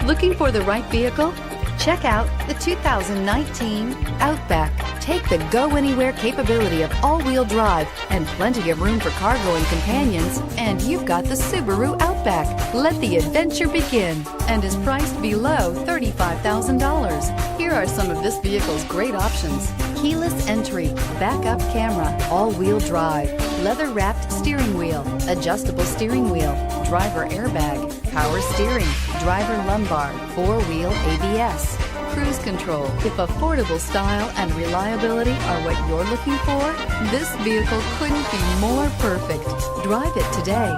Looking for the right vehicle? Check out the 2019 Outback. Take the go-anywhere capability of all-wheel drive and plenty of room for cargo and companions, and you've got the Subaru Outback. Let the adventure begin, and is priced below $35,000. Here are some of this vehicle's great options: keyless entry, backup camera, all-wheel drive, leather-wrapped steering wheel, adjustable steering wheel, driver airbag, power steering, driver lumbar, four-wheel ABS, cruise control. If affordable style and reliability are what you're looking for, this vehicle couldn't be more perfect. Drive it today.